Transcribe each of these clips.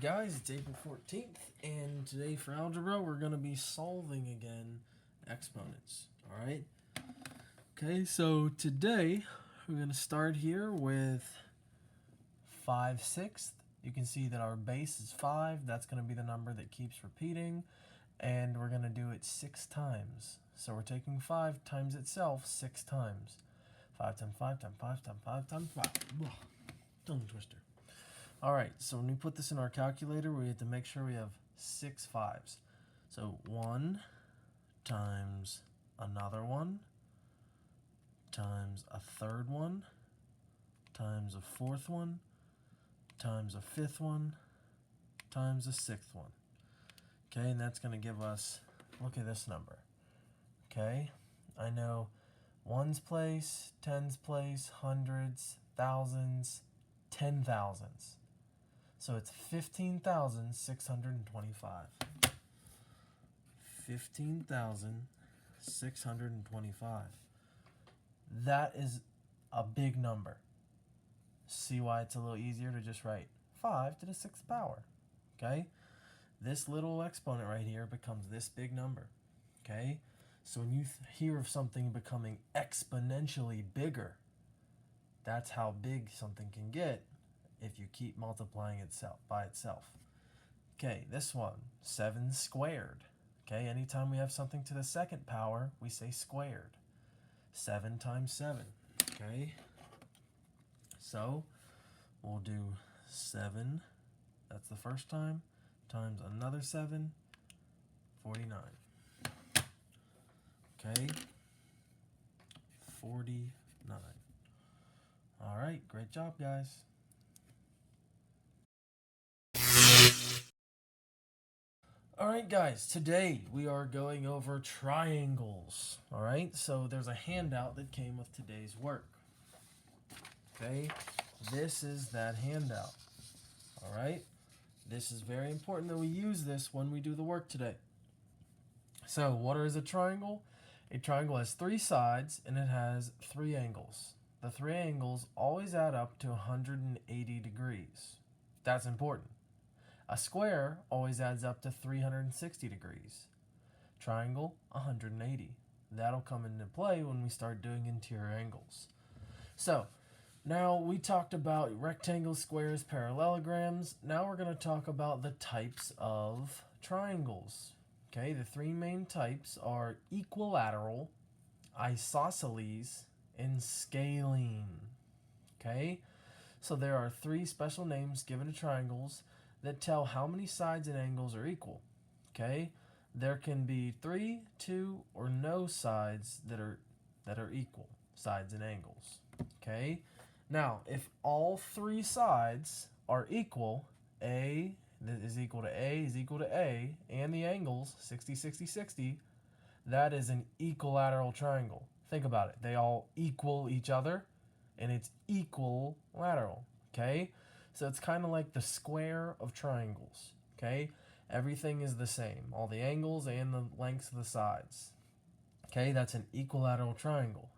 guys, it's April 14th, and today for algebra we're going to be solving again exponents, alright? Okay, so today we're going to start here with 5/6. You can see that our base is 5, that's going to be the number that keeps repeating, and we're going to do it 6 times. So we're taking 5 times itself 6 times. 5 times 5 times 5 times 5 times 5. Ugh, tongue twister. Alright, so when we put this in our calculator, we have to make sure we have 6 5s. So 1 times another 1 times a third one times a fourth one times a fifth one times a sixth one. Okay, and that's going to give us, look at this number. Okay, I know ones place, tens place, hundreds, thousands, 10,000s. So it's 15,625. 15,625. That is a big number. See why it's a little easier to just write 5 to the 6th power. Okay? This little exponent right here becomes this big number. Okay? So when you hear of something becoming exponentially bigger, that's how big something can get if you keep multiplying itself by itself. Okay, this one, 7 squared. Okay, anytime we have something to the 2nd power, we say squared. 7 times 7. Okay, so we'll do 7, that's the first time, times another 7, 49. Okay, 49. All right, great job, guys. Alright guys, today we are going over triangles. Alright, so there's a handout that came with today's work. Okay, this is that handout. Alright, this is very important that we use this when we do the work today. So what is a triangle? A triangle has 3 sides and it has 3 angles. The 3 angles always add up to 180 degrees. That's important. A square always adds up to 360 degrees. Triangle, 180. That'll come into play when we start doing interior angles. So, now we talked about rectangles, squares, parallelograms. Now we're going to talk about the types of triangles. Okay, the 3 main types are equilateral, isosceles, and scalene. Okay, so there are 3 special names given to triangles that tell how many sides and angles are equal. Okay, there can be 3, 2, or no sides that are equal, sides and angles. Okay, now if all 3 sides are equal, A is equal to A is equal to A, and the angles 60, 60, 60, that is an equilateral triangle. Think about it, they all equal each other, and it's equilateral. Okay, so it's kind of like the square of triangles. Okay, everything is the same, all the angles and the lengths of the sides. Okay, that's an equilateral triangle.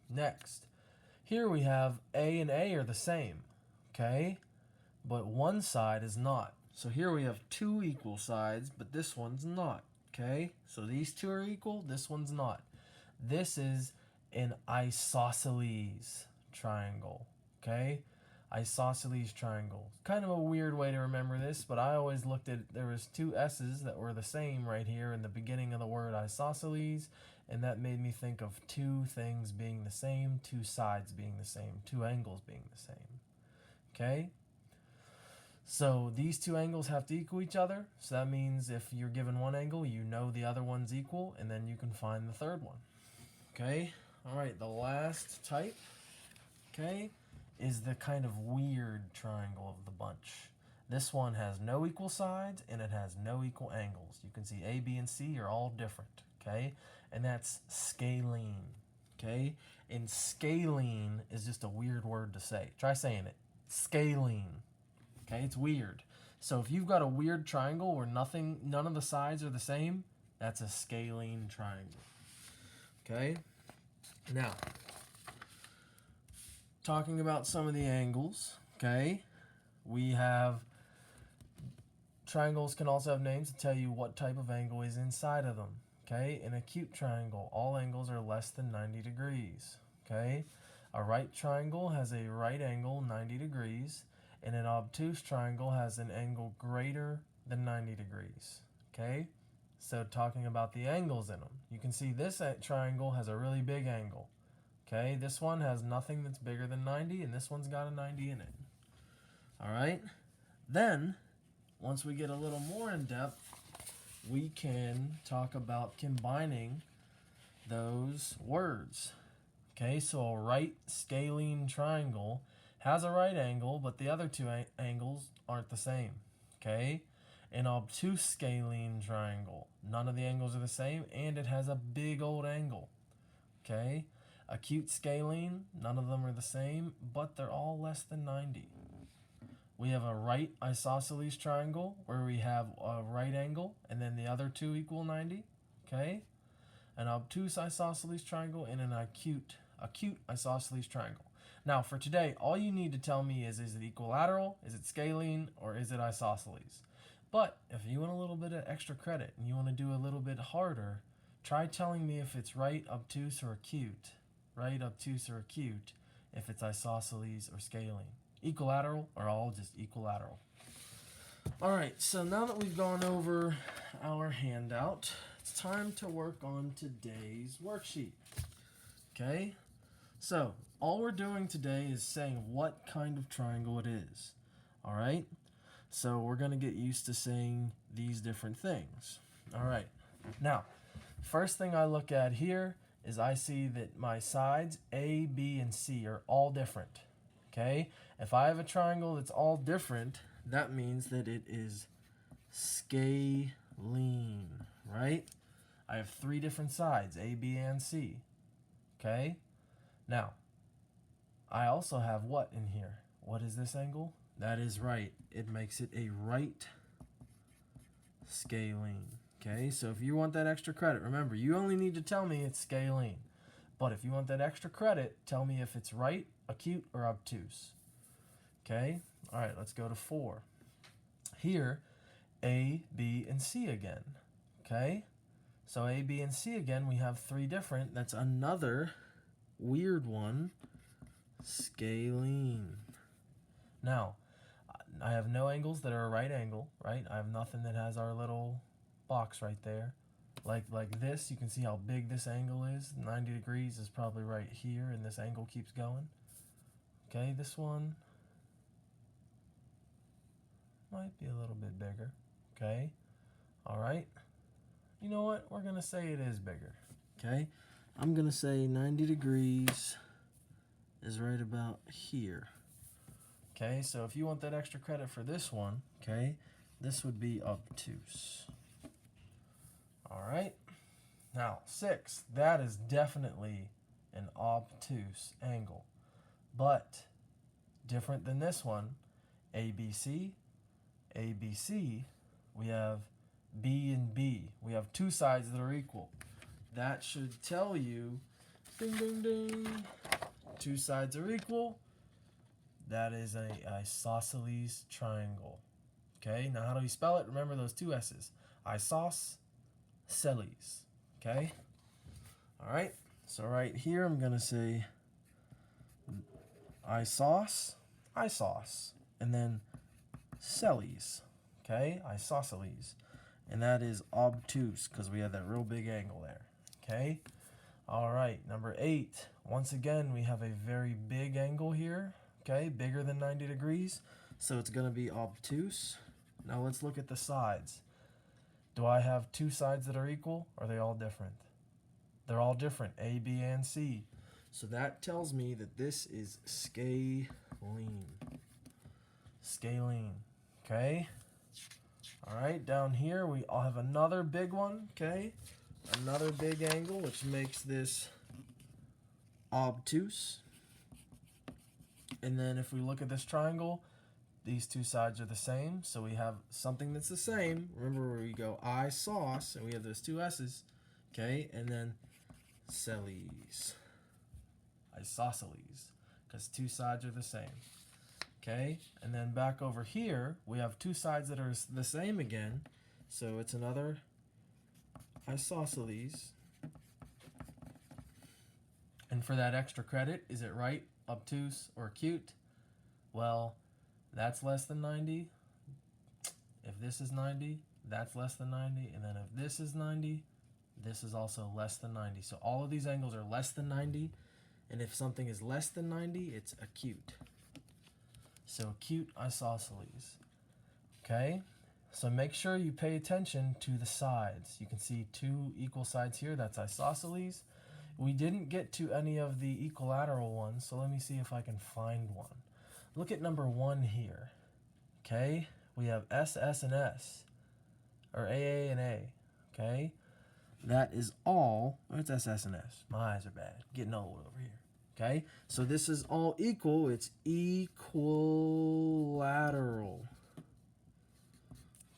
Next, here we have A and A are the same. Okay, but one side is not. So here we have 2 equal sides, but this one's not. Okay, so these 2 are equal, this one's not. This is an isosceles triangle. Okay, isosceles triangle. Kind of a weird way to remember this, but I always looked at, there was 2 S's that were the same right here in the beginning of the word isosceles, and that made me think of 2 things being the same, 2 sides being the same, 2 angles being the same. Okay, so these 2 angles have to equal each other, so that means if you're given one angle, you know the other one's equal, and then you can find the third one. Okay, alright, the last type, okay, is the kind of weird triangle of the bunch. This one has no equal sides and it has no equal angles. You can see A, B, and C are all different, okay? And that's scalene, okay? And scalene is just a weird word to say. Try saying it. Scalene, okay? It's weird. So if you've got a weird triangle where none of the sides are the same, that's a scalene triangle, okay? Now, talking about some of the angles, okay, we have Triangles can also have names to tell you what type of angle is inside of them. Okay, in an acute triangle, all angles are less than 90 degrees. Okay, a right triangle has a right angle 90 degrees, and an obtuse triangle has an angle greater than 90 degrees. Okay, so talking about the angles in them, you can see this triangle has a really big angle. Okay, this one has nothing that's bigger than 90, and this one's got a 90 in it. All right, then once we get a little more in depth, we can talk about combining those words. Okay, so a right scalene triangle has a right angle, but the other two angles aren't the same. Okay, an obtuse scalene triangle, none of the angles are the same, and it has a big old angle. Okay, acute scalene, none of them are the same, but they're all less than 90. We have a right isosceles triangle where we have a right angle and then the other two equal 90. Okay, an obtuse isosceles triangle and an acute isosceles triangle. Now for today, all you need to tell me is it equilateral, is it scalene, or is it isosceles? But if you want a little bit of extra credit and you want to do a little bit harder, try telling me if it's right, obtuse, or acute. Right, obtuse, or acute, if it's isosceles or scalene. Equilateral or all just equilateral. All right, so now that we've gone over our handout, it's time to work on today's worksheet. Okay, so all we're doing today is saying what kind of triangle it is. All right, so we're going to get used to saying these different things. All right, now first thing I look at here is I see that my sides A, B, and C are all different. Okay, if I have a triangle that's all different, that means that it is scalene, right? I have three different sides, A, B, and C. Okay, now I also have what in here? What is this angle? That is right. It makes it a right scalene. Okay, so if you want that extra credit, remember, you only need to tell me it's scalene. But if you want that extra credit, tell me if it's right, acute, or obtuse. Okay, all right, let's go to 4. Here, A, B, and C again. Okay, so A, B, and C again, we have three different. That's another weird one, scalene. Now, I have no angles that are a right angle, right? I have nothing that has our little box right there. Like this, you can see how big this angle is. 90 degrees is probably right here, and this angle keeps going. Okay, this one might be a little bit bigger. Okay, all right. You know what? We're going to say it is bigger. Okay, I'm going to say 90 degrees is right about here. Okay, so if you want that extra credit for this one, okay, this would be obtuse. All right. Now, 6, that is definitely an obtuse angle, but different than this one, ABC, ABC, we have B and B. We have two sides that are equal. That should tell you, ding, ding, ding, two sides are equal. That is an isosceles triangle. Okay, now how do we spell it? Remember those two S's. Isosceles. Okay? All right, so right here I'm going to say isos, and then celes. Okay, isosceles. And that is obtuse because we have that real big angle there. Okay? All right, number 8. Once again, we have a very big angle here. Okay, bigger than 90 degrees. So it's going to be obtuse. Now let's look at the sides. Do I have two sides that are equal? Or are they all different? They're all different, A, B, and C. So that tells me that this is scalene. Scalene, okay? All right, down here we all have another big one, okay? Another big angle, which makes this obtuse. And then if we look at this triangle, these two sides are the same, so we have something that's the same. Remember where we go isos, and we have those two S's, okay? And then celes, isosceles, because two sides are the same. Okay, and then back over here, we have two sides that are the same again. So it's another isosceles. And for that extra credit, is it right, obtuse, or acute? Well, that's less than 90. If this is 90, that's less than 90. And then if this is 90, this is also less than 90. So all of these angles are less than 90. And if something is less than 90, it's acute. So acute isosceles. Okay? So make sure you pay attention to the sides. You can see two equal sides here. That's isosceles. We didn't get to any of the equilateral ones, so let me see if I can find one. Look at number 1 here. Okay? We have S, S, and S. Or AA and A. Okay? That is all. It's S, S, and S. My eyes are bad. Getting old over here. Okay? So this is all equal. It's equilateral.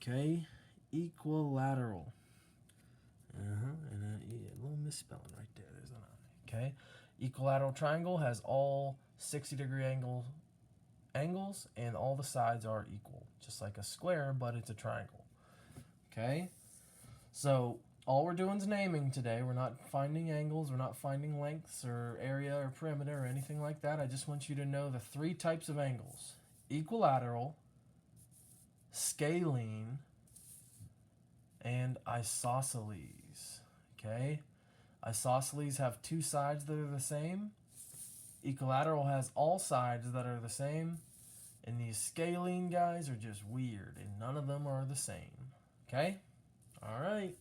Okay? Equilateral. And a little misspelling right there. There's an I. Okay? Equilateral triangle has all 60-degree angles, and all the sides are equal. Just like a square, but it's a triangle. Okay? So all we're doing is naming today. We're not finding angles. We're not finding lengths or area or perimeter or anything like that. I just want you to know the 3 types of angles. Equilateral, scalene, and isosceles. Okay? Isosceles have 2 sides that are the same. Equilateral has all sides that are the same. And these scalene guys are just weird, and none of them are the same. Okay? All right.